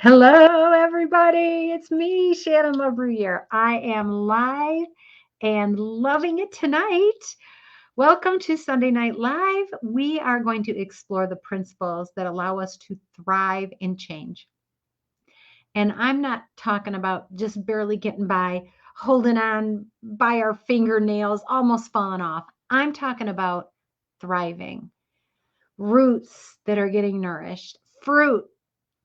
Hello, everybody. It's me, Shannon LaBruyere. I am live and loving it tonight. Welcome to Sunday Night Live. We are going to explore the principles that allow us to thrive and change. And I'm not talking about just barely getting by, holding on by our fingernails, almost falling off. I'm talking about thriving, roots that are getting nourished, fruit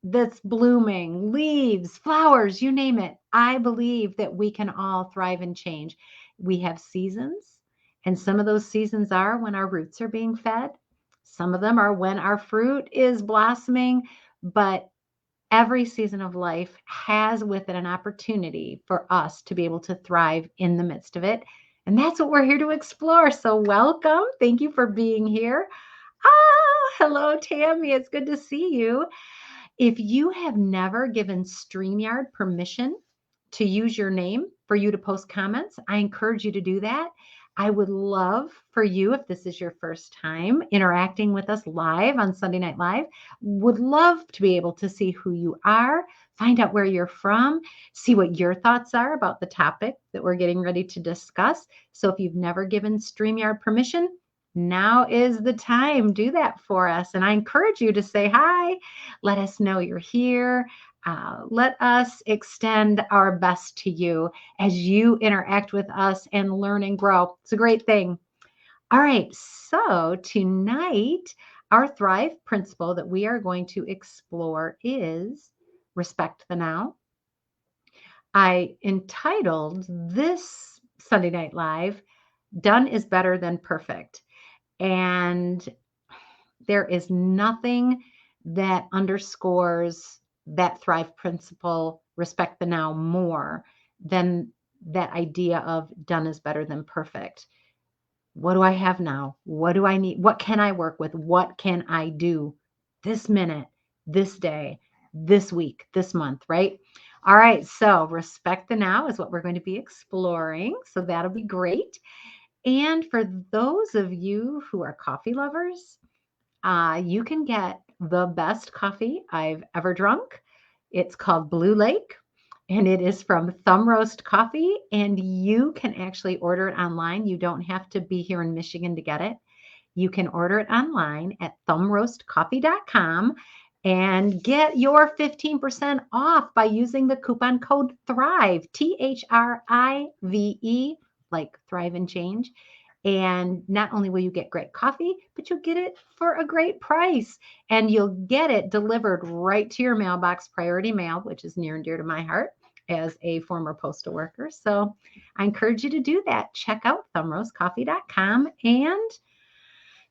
that's blooming, leaves, flowers, you name it. I believe that we can all thrive and change. We have seasons, and some of those seasons are when our roots are being fed. Some of them are when our fruit is blossoming, but every season of life has with it an opportunity for us to be able to thrive in the midst of it. And that's what we're here to explore. So, welcome. Thank you for being here. Hello, Tammy. It's good to see you. If you have never given StreamYard permission to use your name for you to post comments, I encourage you to do that. I would love for you, if this is your first time interacting with us live on Sunday Night Live, would love to be able to see who you are, find out where you're from, see what your thoughts are about the topic that we're getting ready to discuss. So if you've never given StreamYard permission, now is the time. Do that for us. And I encourage you to say hi. Let us know you're here. Let us extend our best to you as you interact with us and learn and grow. It's a great thing. All right. So tonight, our Thrive principle that we are going to explore is respect the now. I entitled this Sunday Night Live, Done is Better Than Perfect. And there is nothing that underscores that Thrive principle, respect the now, more than that idea of done is better than perfect. What do I have now? What do I need? What can I work with? What can I do this minute, this day, this week, this month, right? All right. So, respect the now is what we're going to be exploring. So, that'll be great. And for those of you who are coffee lovers, you can get the best coffee I've ever drunk. It's called Blue Lake, and it is from Thumb Roast Coffee. And you can actually order it online. You don't have to be here in Michigan to get it. You can order it online at thumbroastcoffee.com and get your 15% off by using the coupon code THRIVE, THRIVE, like Thrive and Change. And not only will you get great coffee, but you'll get it for a great price. And you'll get it delivered right to your mailbox, priority mail, which is near and dear to my heart as a former postal worker. So I encourage you to do that. Check out thumbroastcoffee.com and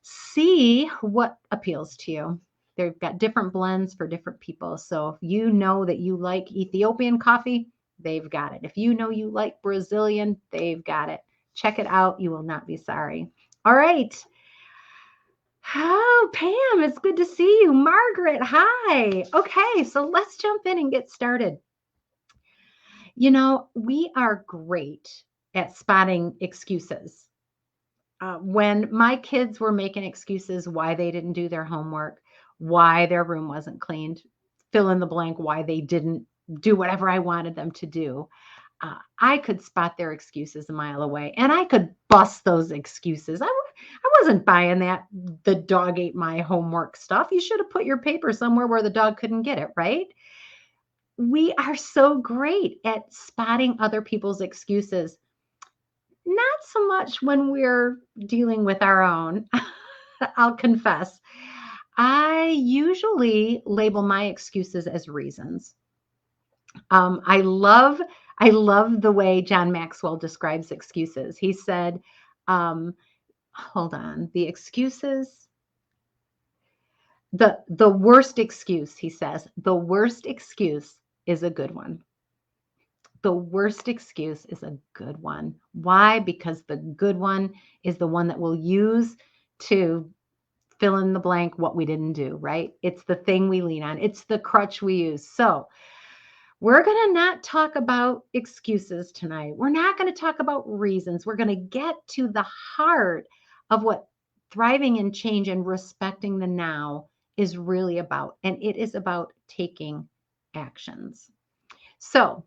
see what appeals to you. They've got different blends for different people. So if you know that you like Ethiopian coffee, they've got it. If you know you like Brazilian, they've got it. Check it out. You will not be sorry. All right. Oh, Pam, it's good to see you. Margaret, hi. Okay, so let's jump in and get started. You know, we are great at spotting excuses. When my kids were making excuses why they didn't do their homework, why their room wasn't cleaned, fill in the blank, why they didn't do whatever I wanted them to do, I could spot their excuses a mile away and I could bust those excuses. I wasn't buying that the dog ate my homework stuff. You should have put your paper somewhere where the dog couldn't get it, right? We are so great at spotting other people's excuses. Not so much when we're dealing with our own. I'll confess. I usually label my excuses as reasons. Um, I love I love the way John Maxwell describes excuses. He said, um, hold on, the excuses, the worst excuse, he says, the worst excuse is a good one. The worst excuse is a good one. Why? Because the good one is the one that we'll use to fill in the blank what we didn't do, right? It's the thing we lean on. It's the crutch we use. So we're going to not talk about excuses tonight. We're not going to talk about reasons. We're going to get to the heart of what thriving in change and respecting the now is really about. And it is about taking actions. So,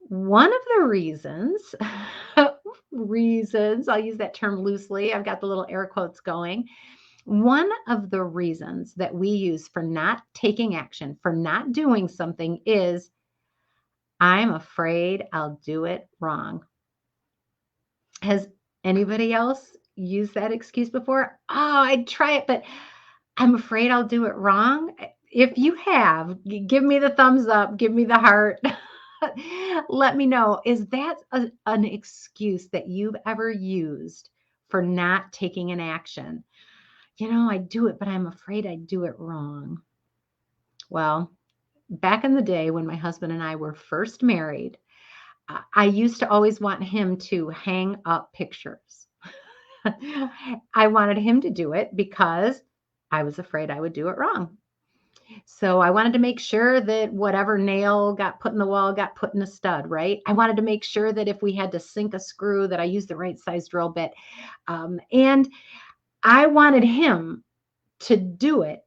one of the reasons, I'll use that term loosely, I've got the little air quotes going. One of the reasons that we use for not taking action, for not doing something is, I'm afraid I'll do it wrong. Has anybody else used that excuse before? Oh, I'd try it, but I'm afraid I'll do it wrong. If you have, give me the thumbs up, give me the heart. Let me know. Is that an excuse that you've ever used for not taking an action? I do it, but I'm afraid I do it wrong. Well, back in the day when my husband and I were first married, I used to always want him to hang up pictures. I wanted him to do it because I was afraid I would do it wrong. So I wanted to make sure that whatever nail got put in the wall got put in a stud, right? I wanted to make sure that if we had to sink a screw, that I used the right size drill bit. And I wanted him to do it.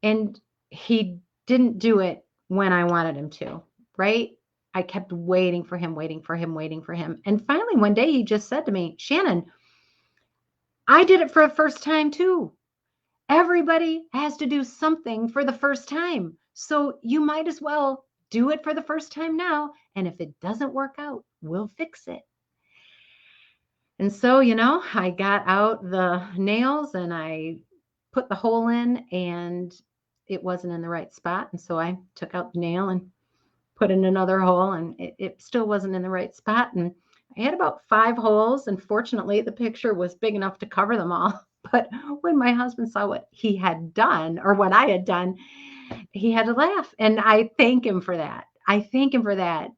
And he didn't do it when I wanted him to, right? I kept waiting for him, waiting for him, waiting for him. And finally, one day he just said to me, Shannon, I did it for the first time too. Everybody has to do something for the first time. So you might as well do it for the first time now. And if it doesn't work out, we'll fix it. And so, I got out the nails and I put the hole in, and it wasn't in the right spot. And so I took out the nail and put in another hole, and it still wasn't in the right spot. And I had about 5 holes. And fortunately, the picture was big enough to cover them all. But when my husband saw what he had done, or what I had done, he had to laugh. And I thank him for that.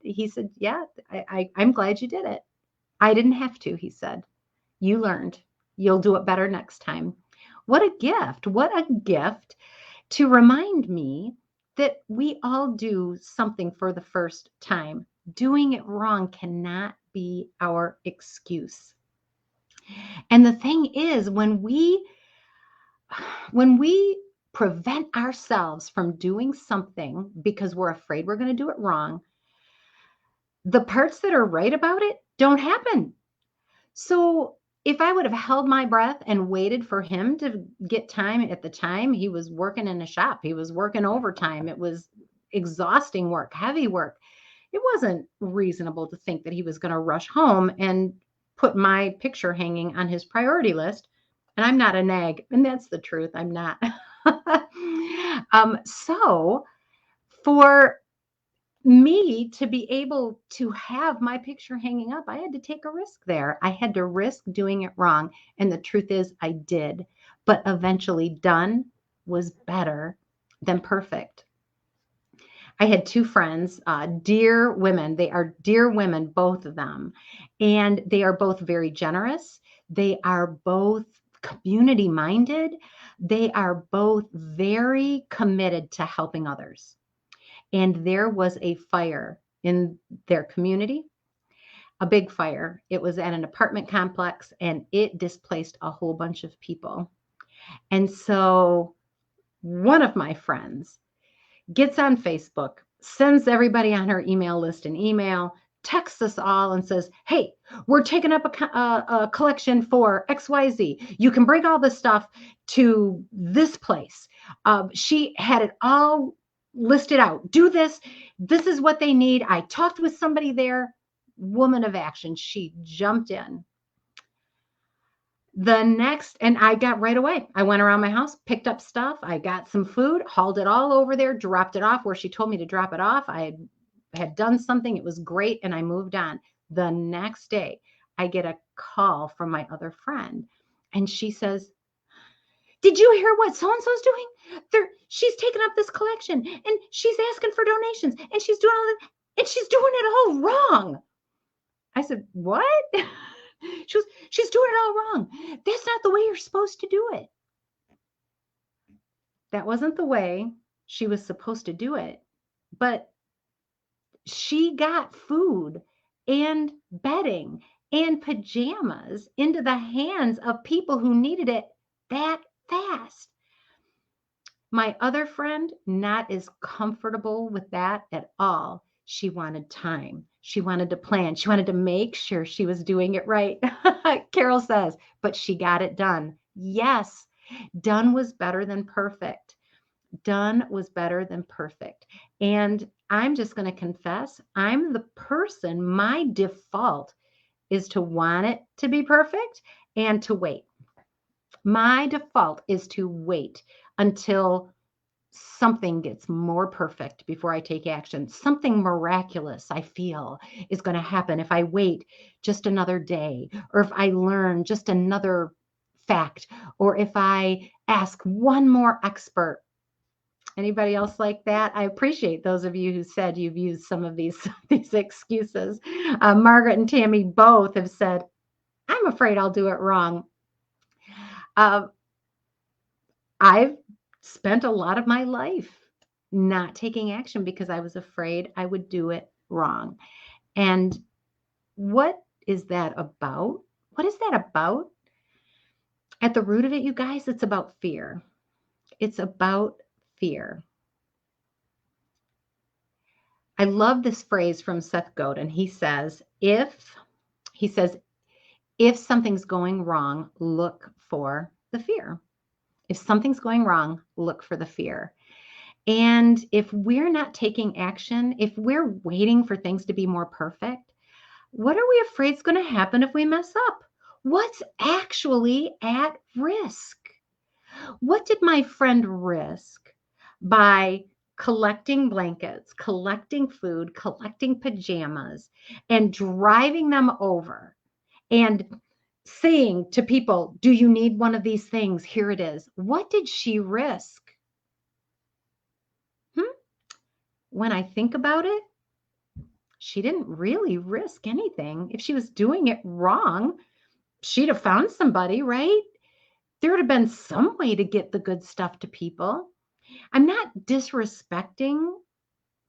He said, yeah, I'm glad you did it. I didn't have to, he said. You learned. You'll do it better next time. What a gift. What a gift to remind me that we all do something for the first time. Doing it wrong cannot be our excuse. And the thing is, when we prevent ourselves from doing something because we're afraid we're going to do it wrong, the parts that are right about it don't happen. So if I would have held my breath and waited for him to get time, at the time he was working in a shop, he was working overtime. It was exhausting work, heavy work. It wasn't reasonable to think that he was going to rush home and put my picture hanging on his priority list. And I'm not a nag, and that's the truth. I'm not. So for me to be able to have my picture hanging up, I had to take a risk there. I had to risk doing it wrong. And the truth is, I did. But eventually, done was better than perfect. I had 2 friends, dear women. They are dear women, both of them. And they are both very generous. They are both community minded. They are both very committed to helping others. And there was a fire in their community, a big fire. It was at an apartment complex, and it displaced a whole bunch of people. And so one of my friends gets on Facebook, sends everybody on her email list an email, texts us all and says, hey, we're taking up a collection for XYZ. You can bring all this stuff to this place. She had it all listed out. Do this. This is what they need. I talked with somebody there. Woman of action. She jumped in. And I got right away. I went around my house, picked up stuff. I got some food, hauled it all over there, dropped it off where she told me to drop it off. I had done something. It was great. And I moved on. The next day, I get a call from my other friend. And she says, did you hear what so-and-so's doing? She's taking up this collection, and she's asking for donations, and she's doing all that, and she's doing it all wrong. I said, what? She's doing it all wrong. That's not the way you're supposed to do it. That wasn't the way she was supposed to do it. But she got food and bedding and pajamas into the hands of people who needed it that fast. My other friend, not as comfortable with that at all. She wanted time. She wanted to plan. She wanted to make sure she was doing it right. Carol says, but she got it done. Yes, done was better than perfect. Done was better than perfect. And I'm just going to confess, I'm the person, my default is to want it to be perfect and to wait. My default is to wait until something gets more perfect before I take action. Something miraculous I feel is going to happen if I wait just another day, or if I learn just another fact, or if I ask one more expert. Anybody else like that? I appreciate those of you who said you've used some of these these excuses. Margaret and Tammy both have said, "I'm afraid I'll do it wrong." Uh, I've spent a lot of my life not taking action because I was afraid I would do it wrong. And what is that about? What is that about? At the root of it, you guys, it's about fear. It's about fear. I love this phrase from Seth Godin. He says, if something's going wrong, look for the fear. If something's going wrong, look for the fear. And if we're not taking action, if we're waiting for things to be more perfect, what are we afraid is going to happen if we mess up? What's actually at risk? What did my friend risk by collecting blankets, collecting food, collecting pajamas, and driving them over and saying to people, do you need one of these things? Here it is. What did she risk? When I think about it, she didn't really risk anything. If she was doing it wrong, she'd have found somebody, right? There would have been some way to get the good stuff to people. I'm not disrespecting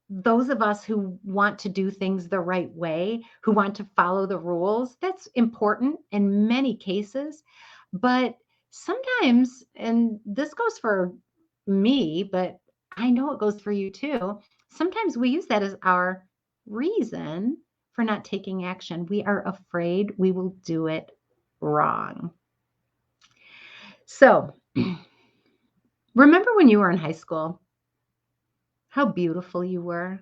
those of us who want to do things the right way, who want to follow the rules. That's important in many cases. But sometimes, and this goes for me, but I know it goes for you too. Sometimes we use that as our reason for not taking action. We are afraid we will do it wrong. So, remember when you were in high school, how beautiful you were?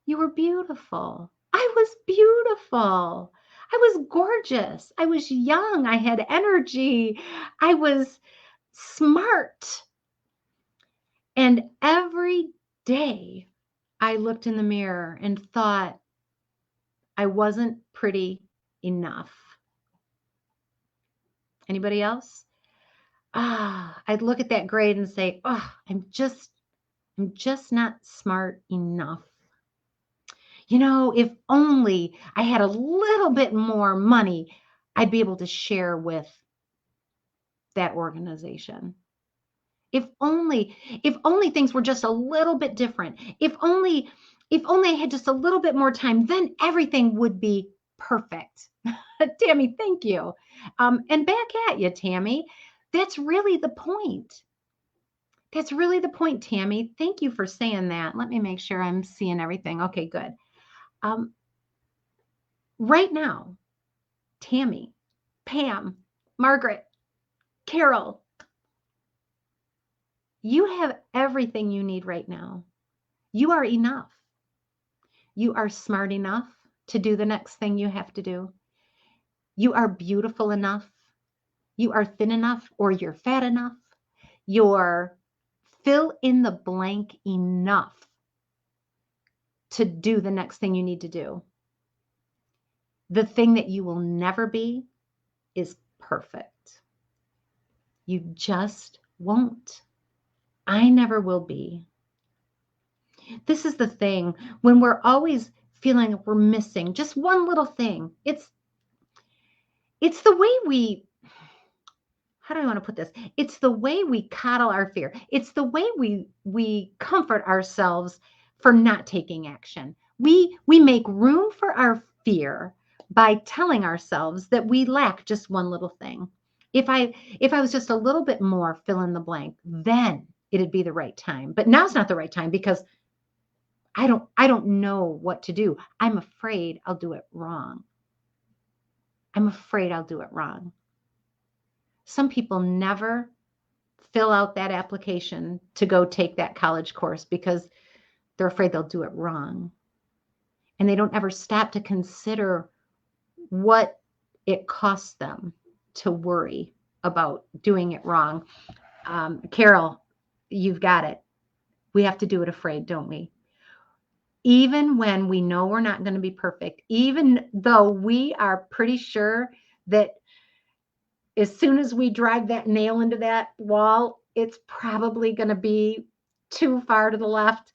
You were beautiful. I was beautiful. I was gorgeous. I was young. I had energy. I was smart. And every day I looked in the mirror and thought I wasn't pretty enough. Anybody else? I'd look at that grade and say, "Oh, I'm just not smart enough." You know, if only I had a little bit more money, I'd be able to share with that organization. If only things were just a little bit different. If only I had just a little bit more time, then everything would be perfect. Tammy, thank you. And back at you, Tammy. That's really the point. That's really the point, Tammy. Thank you for saying that. Let me make sure I'm seeing everything. Okay, good. Um, right now, Tammy, Pam, Margaret, Carol, you have everything you need right now. You are enough. You are smart enough to do the next thing you have to do. You are beautiful enough. You are thin enough, or you're fat enough. You're fill in the blank enough to do the next thing you need to do. The thing that you will never be is perfect. You just won't. I never will be. This is the thing when we're always feeling we're missing just one little thing. It's the way we, how do I want to put this? It's the way we coddle our fear. It's the way we comfort ourselves for not taking action. We make room for our fear by telling ourselves that we lack just one little thing. If I was just a little bit more fill in the blank, then it'd be the right time. But now's not the right time because I don't know what to do. I'm afraid I'll do it wrong. I'm afraid I'll do it wrong. Some people never fill out that application to go take that college course because they're afraid they'll do it wrong. And they don't ever stop to consider what it costs them to worry about doing it wrong. Carol, you've got it. We have to do it afraid, don't we? Even when we know we're not going to be perfect, even though we are pretty sure that as soon as we drive that nail into that wall, it's probably going to be too far to the left.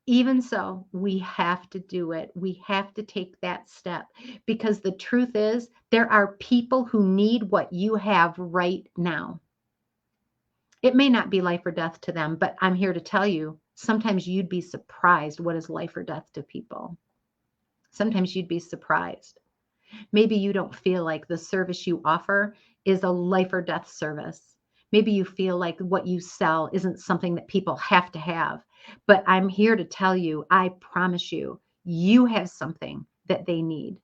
Even so, we have to do it. We have to take that step because the truth is, there are people who need what you have right now. It may not be life or death to them, but I'm here to tell you, sometimes you'd be surprised what is life or death to people. Sometimes you'd be surprised. Maybe you don't feel like the service you offer is a life or death service. Maybe you feel like what you sell isn't something that people have to have. But I'm here to tell you, I promise you, you have something that they need.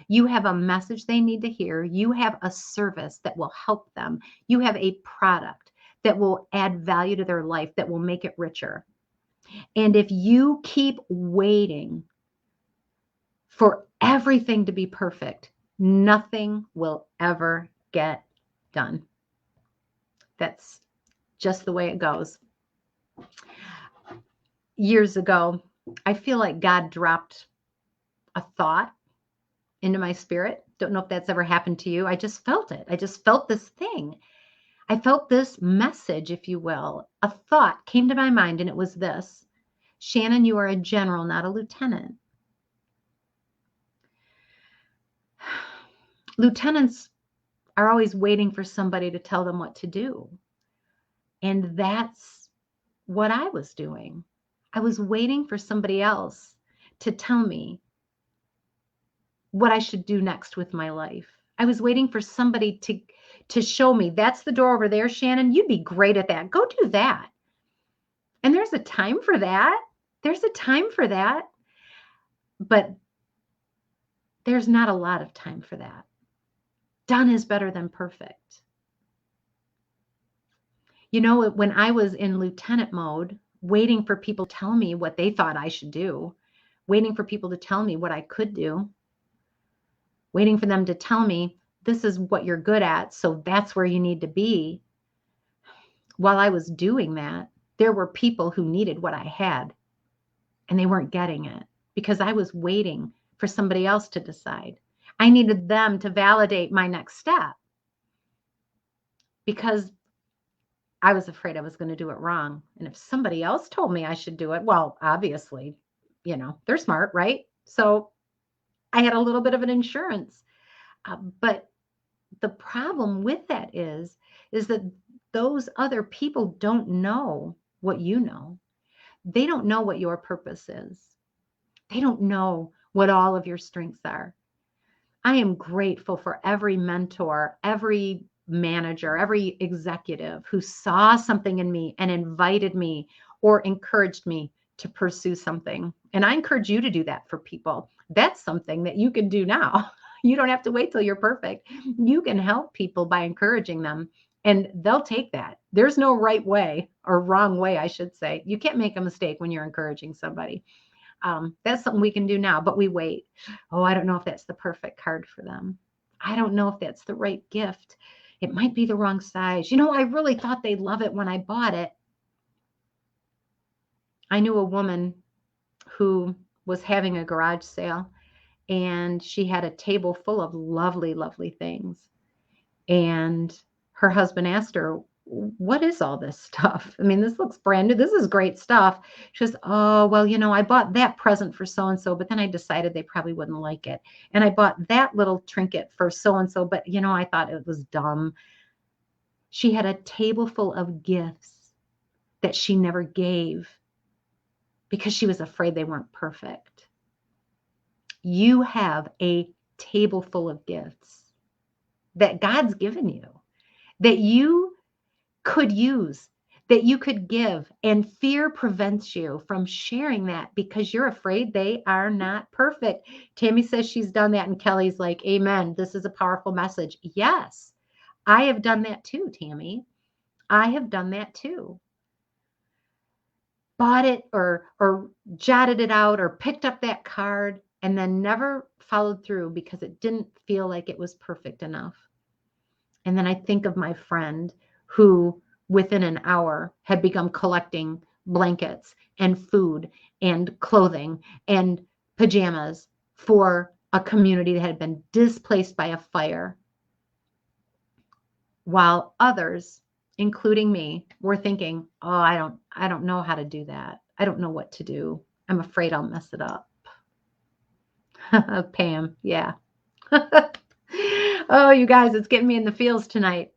You have a message they need to hear. You have a service that will help them. You have a product that will add value to their life, that will make it richer. And if you keep waiting for everything to be perfect, nothing will ever get done. That's just the way it goes. Years ago, I feel like God dropped a thought into my spirit. Don't know if that's ever happened to you. I just felt it. I just felt this thing. I felt this message, if you will. A thought came to my mind, and it was this: Shannon, you are a general, not a lieutenant. Lieutenants are always waiting for somebody to tell them what to do. And that's what I was doing. I was waiting for somebody else to tell me what I should do next with my life. I was waiting for somebody to show me, that's the door over there, Shannon. You'd be great at that. Go do that. And there's a time for that. There's a time for that. But there's not a lot of time for that. Done is better than perfect. You know, when I was in lieutenant mode, waiting for people to tell me what they thought I should do, waiting for people to tell me what I could do, waiting for them to tell me, this is what you're good at, so that's where you need to be. While I was doing that, there were people who needed what I had, and they weren't getting it because I was waiting for somebody else to decide. I needed them to validate my next step because I was afraid I was going to do it wrong. And if somebody else told me I should do it, well, obviously, they're smart, right? So I had a little bit of an insurance. But the problem with that is that those other people don't know what you know. They don't know what your purpose is. They don't know what all of your strengths are. I am grateful for every mentor, every manager, every executive who saw something in me and invited me or encouraged me to pursue something. And I encourage you to do that for people. That's something that you can do now. You don't have to wait till you're perfect. You can help people by encouraging them, and they'll take that. There's no right way or wrong way, I should say. You can't make a mistake when you're encouraging somebody. That's something we can do now, but we wait. Oh, I don't know if that's the perfect card for them. I don't know if that's the right gift. It might be the wrong size. I really thought they'd love it when I bought it. I knew a woman who was having a garage sale, and she had a table full of lovely, lovely things. And her husband asked her, what is all this stuff? I mean, this looks brand new. This is great stuff. She says, oh, well, I bought that present for so-and-so, but then I decided they probably wouldn't like it. And I bought that little trinket for so-and-so, but, I thought it was dumb. She had a table full of gifts that she never gave because she was afraid they weren't perfect. You have a table full of gifts. that God's given you, that you could use, that you could give, and fear prevents you from sharing that because you're afraid they are not perfect. Tammy says she's done that, and Kelly's like, amen. This is a powerful message. Yes, I have done that too, Tammy. I have done that too. Bought it or jotted it out or picked up that card and then never followed through because it didn't feel like it was perfect enough. And then I think of my friend who within an hour had begun collecting blankets and food and clothing and pajamas for a community that had been displaced by a fire, while others, including me, were thinking, "Oh, I don't know how to do that. I don't know what to do. I'm afraid I'll mess it up." Pam, yeah. Oh, you guys, it's getting me in the feels tonight.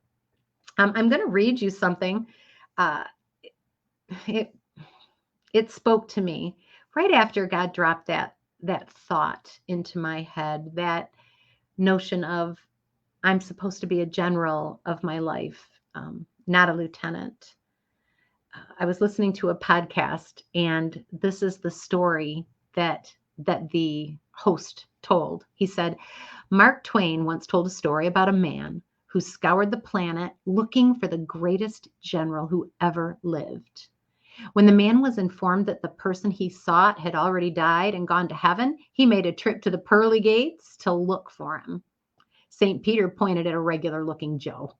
I'm going to read you something. Uh, it it spoke to me right after God dropped that thought into my head, that notion of I'm supposed to be a general of my life, not a lieutenant. I was listening to a podcast, and this is the story that the host told. He said, Mark Twain once told a story about a man who scoured the planet looking for the greatest general who ever lived. When the man was informed that the person he sought had already died and gone to heaven, he made a trip to the pearly gates to look for him. St. Peter pointed at a regular looking Joe.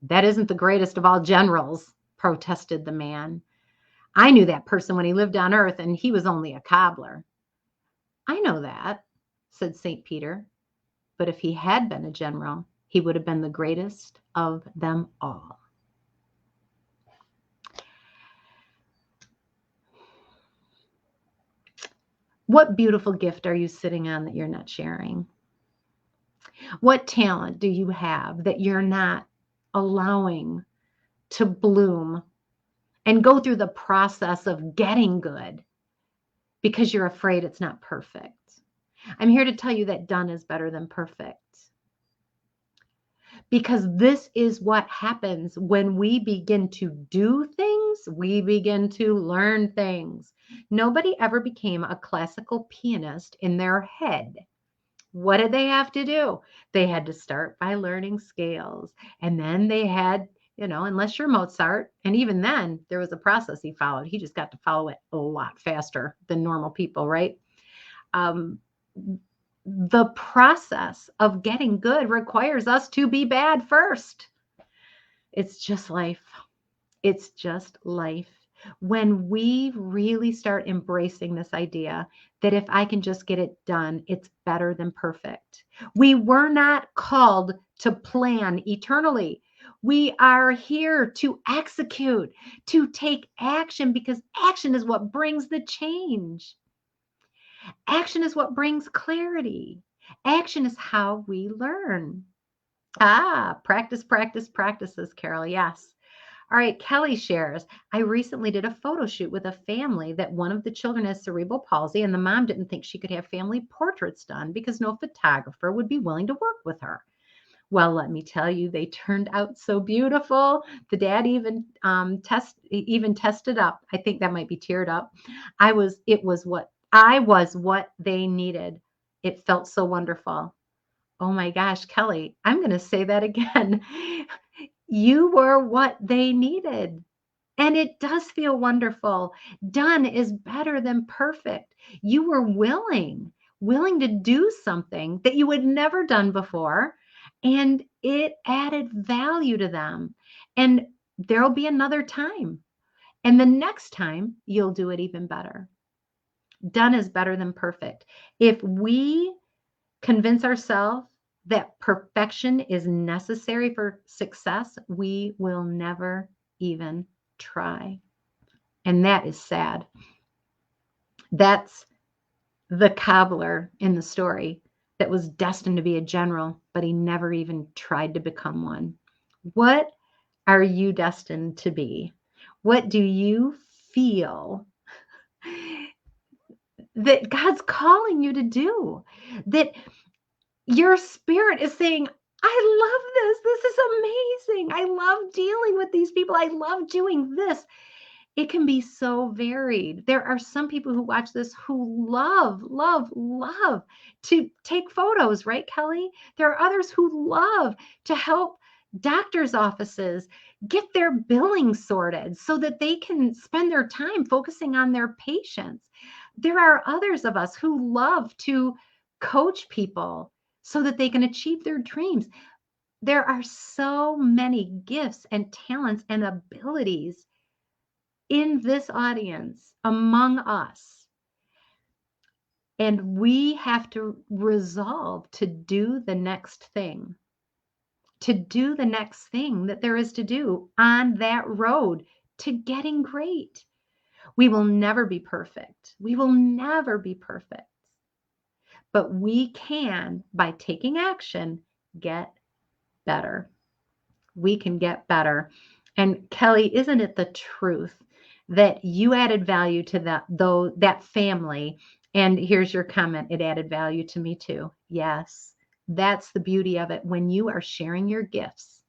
That isn't the greatest of all generals, protested the man. I knew that person when he lived on earth, and he was only a cobbler. I know that, said St. Peter. But if he had been a general, he would have been the greatest of them all. What beautiful gift are you sitting on that you're not sharing? What talent do you have that you're not allowing to bloom and go through the process of getting good because you're afraid it's not perfect? I'm here to tell you that done is better than perfect. Because this is what happens when we begin to do things, we begin to learn things. Nobody ever became a classical pianist in their head. What did they have to do? They had to start by learning scales. And then they had, unless you're Mozart, and even then there was a process he followed. He just got to follow it a lot faster than normal people, right? The process of getting good requires us to be bad first. It's just life. It's just life. When we really start embracing this idea that if I can just get it done, it's better than perfect. We were not called to plan eternally. We are here to execute, to take action, because action is what brings the change. Action is what brings clarity. Action is how we learn. Practice, practice, practices, Carol. Yes. All right, Kelly shares, I recently did a photo shoot with a family that one of the children has cerebral palsy, and the mom didn't think she could have family portraits done because no photographer would be willing to work with her. Well, let me tell you, they turned out so beautiful. The dad even tested up. I think that might be teared up. I was what they needed. It felt so wonderful. Oh my gosh, Kelly, I'm going to say that again. You were what they needed. And it does feel wonderful. Done is better than perfect. You were willing to do something that you had never done before, and it added value to them. And there'll be another time. And the next time, you'll do it even better. Done is better than perfect. If we convince ourselves that perfection is necessary for success, we will never even try. And that is sad. That's the cobbler in the story that was destined to be a general, but he never even tried to become one. What are you destined to be? What do you feel that God's calling you to do? That your spirit is saying, I love this. This is amazing. I love dealing with these people. I love doing this. It can be so varied. There are some people who watch this who love, love, love to take photos, right, Kelly? There are others who love to help doctors' offices get their billing sorted so that they can spend their time focusing on their patients. There are others of us who love to coach people so that they can achieve their dreams. There are so many gifts and talents and abilities in this audience among us. And we have to resolve to do the next thing, that there is to do on that road to getting great. We will never be perfect. We will never be perfect. But we can, by taking action, get better. We can get better. And Kelly, isn't it the truth that you added value to that family? And here's your comment. It added value to me too. Yes, that's the beauty of it. When you are sharing your gifts,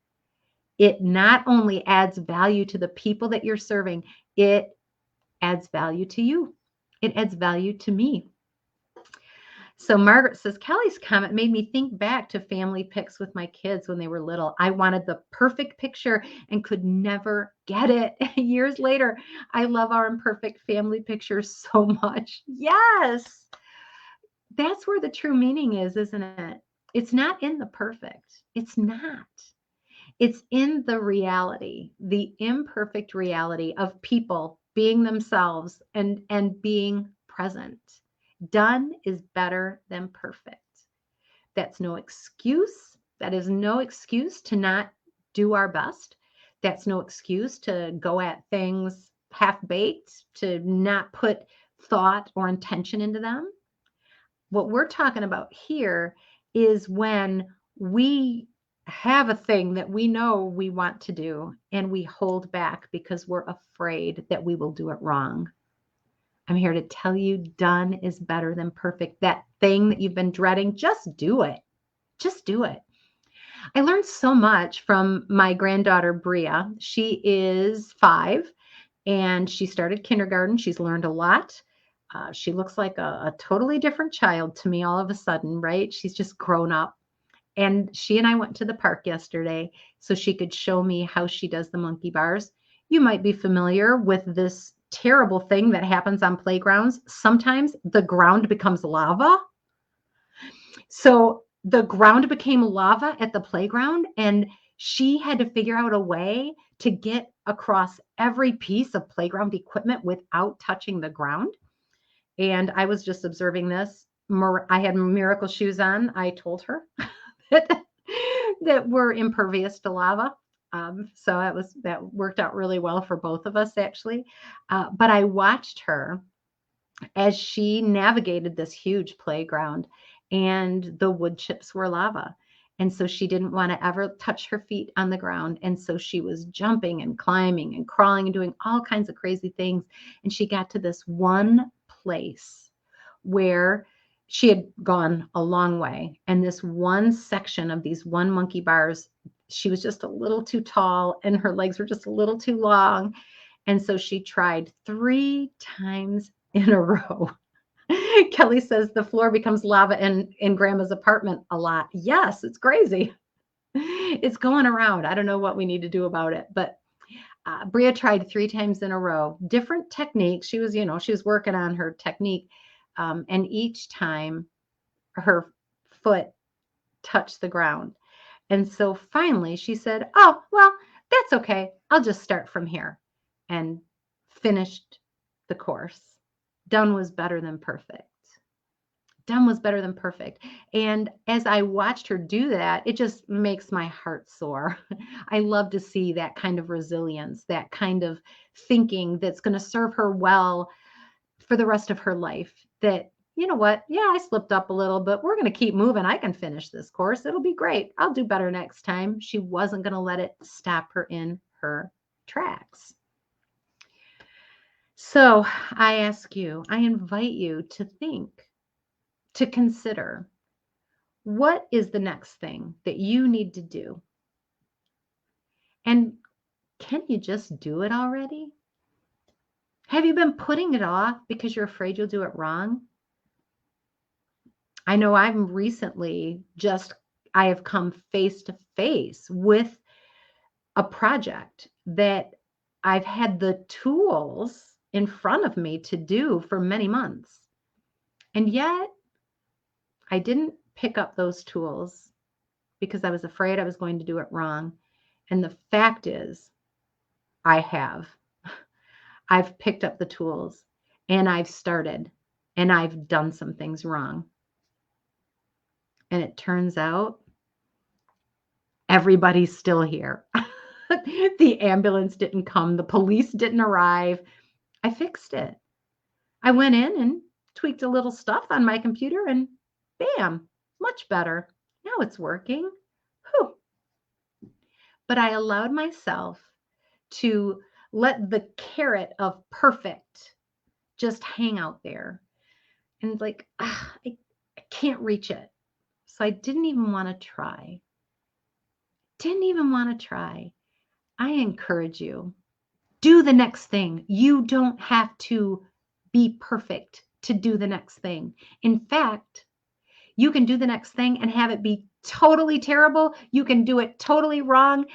it not only adds value to the people that you're serving, it adds value to you. It adds value to me. So Margaret says, Kelly's comment made me think back to family pics with my kids when they were little. I wanted the perfect picture and could never get it. Years later, I love our imperfect family pictures so much. Yes, that's where the true meaning is, isn't it? It's not in the perfect. It's not. It's in the reality, the imperfect reality of people being themselves and being present. Done is better than perfect. That's no excuse. That is no excuse to not do our best. That's no excuse to go at things half baked, to not put thought or intention into them. What we're talking about here is when we have a thing that we know we want to do and we hold back because we're afraid that we will do it wrong. I'm here to tell you done is better than perfect. That thing that you've been dreading, just do it. Just do it. I learned so much from my granddaughter, Bria. She is 5 and she started kindergarten. She's learned a lot. She looks like a totally different child to me all of a sudden, right? She's just grown up. And she and I went to the park yesterday so she could show me how she does the monkey bars. You might be familiar with this terrible thing that happens on playgrounds. Sometimes the ground becomes lava. So the ground became lava at the playground, and she had to figure out a way to get across every piece of playground equipment without touching the ground. And I was just observing this. I had miracle shoes on. I told her that were impervious to lava. So that worked out really well for both of us, actually. But I watched her as she navigated this huge playground, and the wood chips were lava. And so she didn't want to ever touch her feet on the ground. And so she was jumping and climbing and crawling and doing all kinds of crazy things. And she got to this one place where she had gone a long way. And this one section of these one monkey bars, she was just a little too tall and her legs were just a little too long. And so she tried 3 times in a row. Kelly says the floor becomes lava in grandma's apartment a lot. Yes, it's crazy. It's going around. I don't know what we need to do about it, but Bria tried 3 times in a row, different techniques. She was working on her technique. And each time her foot touched the ground. And so finally she said, oh, well, that's okay. I'll just start from here, and finished the course. Done was better than perfect. Done was better than perfect. And as I watched her do that, it just makes my heart soar. I love to see that kind of resilience, that kind of thinking that's going to serve her well for the rest of her life. That, you know what? Yeah, I slipped up a little, but we're going to keep moving. I can finish this course. It'll be great. I'll do better next time. She wasn't going to let it stop her in her tracks. So I invite you to think, to consider, What is the next thing that you need to do? And can you just do it already? Have you been putting it off because you're afraid you'll do it wrong? I know I have come face to face with a project that I've had the tools in front of me to do for many months. And yet I didn't pick up those tools because I was afraid I was going to do it wrong. And the fact is, I have. I've picked up the tools and I've started and I've done some things wrong. And it turns out everybody's still here. The ambulance didn't come. The police didn't arrive. I fixed it. I went in and tweaked a little stuff on my computer and bam, much better. Now it's working. Whew. But I allowed myself to let the carrot of perfect just hang out there. And like, I can't reach it. So I didn't even want to try. Didn't even want to try. I encourage you, do the next thing. You don't have to be perfect to do the next thing. In fact, you can do the next thing and have it be totally terrible. You can do it totally wrong.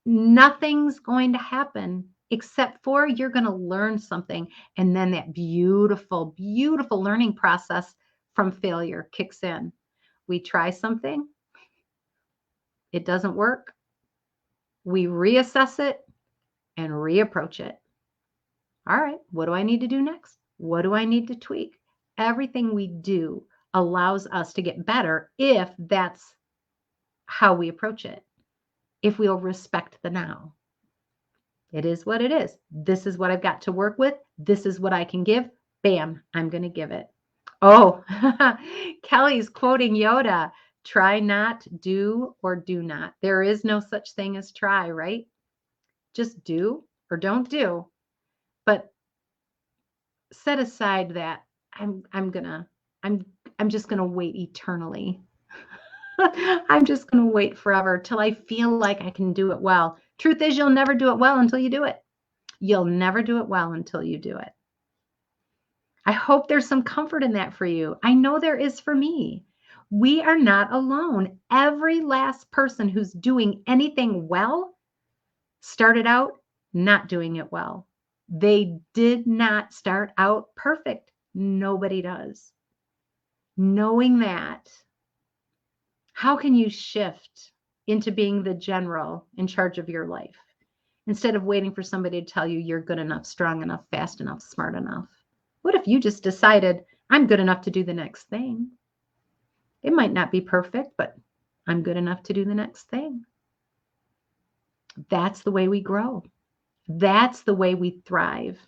Nothing's going to happen except for you're going to learn something. And then that beautiful, beautiful learning process from failure kicks in. We try something, it doesn't work. We reassess it and reapproach it. All right, what do I need to do next? What do I need to tweak? Everything we do allows us to get better if that's how we approach it. If we'll respect the now. It is what it is. This is what I've got to work with. This is what I can give. Bam, I'm going to give it. Oh, Kelly's quoting Yoda. Try not, do, or do not. There is no such thing as try, right? Just do or don't do. But set aside that I'm just gonna wait eternally. I'm just gonna wait forever till I feel like I can do it well. Truth is, you'll never do it well until you do it. You'll never do it well until you do it. I hope there's some comfort in that for you. I know there is for me. We are not alone. Every last person who's doing anything well started out not doing it well. They did not start out perfect. Nobody does. Knowing that, how can you shift into being the general in charge of your life instead of waiting for somebody to tell you you're good enough, strong enough, fast enough, smart enough? What if you just decided, I'm good enough to do the next thing? It might not be perfect, but I'm good enough to do the next thing. That's the way we grow. That's the way we thrive.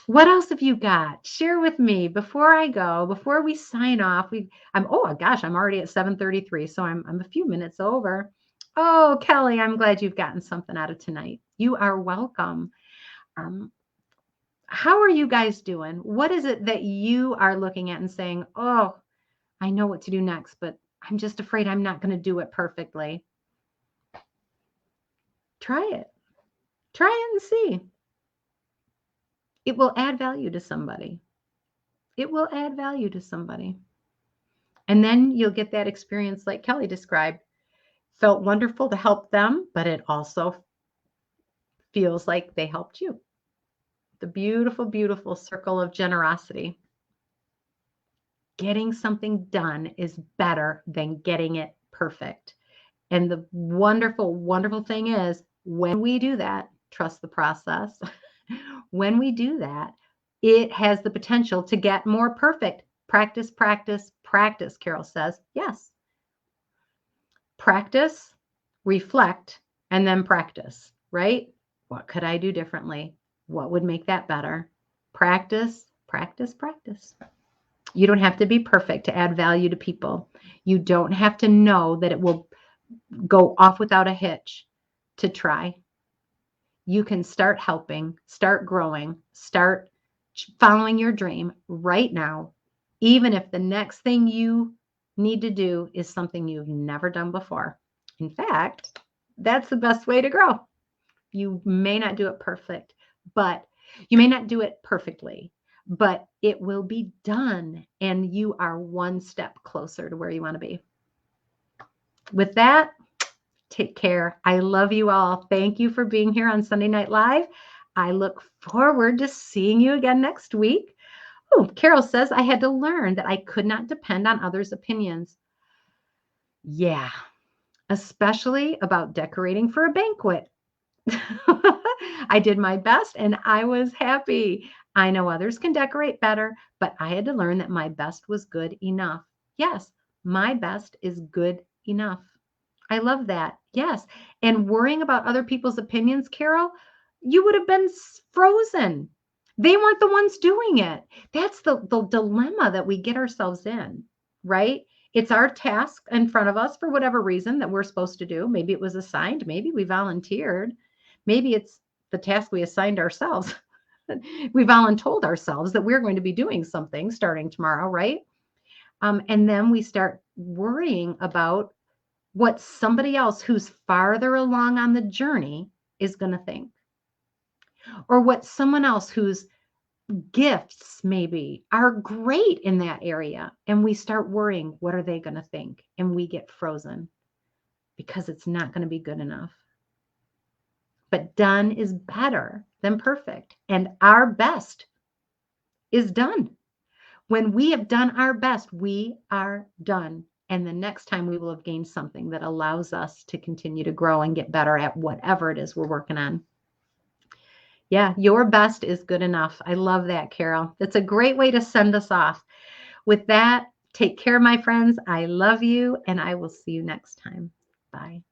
What else have you got? Share with me before I go, before we sign off. I'm already at 7:33, so I'm a few minutes over. Oh, Kelly, I'm glad you've gotten something out of tonight. You are welcome. How are you guys doing? What is it that you are looking at and saying, oh, I know what to do next, but I'm just afraid I'm not going to do it perfectly? Try it. Try it and see. It will add value to somebody. It will add value to somebody. And then you'll get that experience like Kelly described. Felt wonderful to help them, but it also feels like they helped you. The beautiful, beautiful circle of generosity. Getting something done is better than getting it perfect. And the wonderful, wonderful thing is when we do that, trust the process. When we do that, it has the potential to get more perfect. Practice, practice, practice, Carol says. Yes. Practice, reflect, and then practice, right? What could I do differently? What would make that better? Practice, practice, practice. You don't have to be perfect to add value to people. You don't have to know that it will go off without a hitch to try. You can start helping, start growing, start following your dream right now, even if the next thing you need to do is something you've never done before. In fact, that's the best way to grow. You may not do it perfect, but you may not do it perfectly, but it will be done and you are one step closer to where you want to be. With that, take care. I love you all. Thank you for being here on Sunday Night Live. I look forward to seeing you again next week. Oh, Carol says I had to learn that I could not depend on others' opinions. Yeah, especially about decorating for a banquet. I did my best and I was happy. I know others can decorate better, but I had to learn that my best was good enough. Yes, my best is good enough. I love that. Yes. And worrying about other people's opinions, Carol, you would have been frozen. They weren't the ones doing it. That's the dilemma that we get ourselves in, right? It's our task in front of us for whatever reason that we're supposed to do. Maybe it was assigned. Maybe we volunteered. Maybe it's the task we assigned ourselves. We voluntold ourselves that we're going to be doing something starting tomorrow, right? And then we start worrying about what somebody else who's farther along on the journey is going to think, or what someone else whose gifts maybe are great in that area. And we start worrying, what are they going to think? And we get frozen because it's not going to be good enough. But done is better than perfect. And our best is done. When we have done our best, we are done. And the next time we will have gained something that allows us to continue to grow and get better at whatever it is we're working on. Yeah, your best is good enough. I love that, Carol. That's a great way to send us off. With that, take care, my friends. I love you, and I will see you next time. Bye.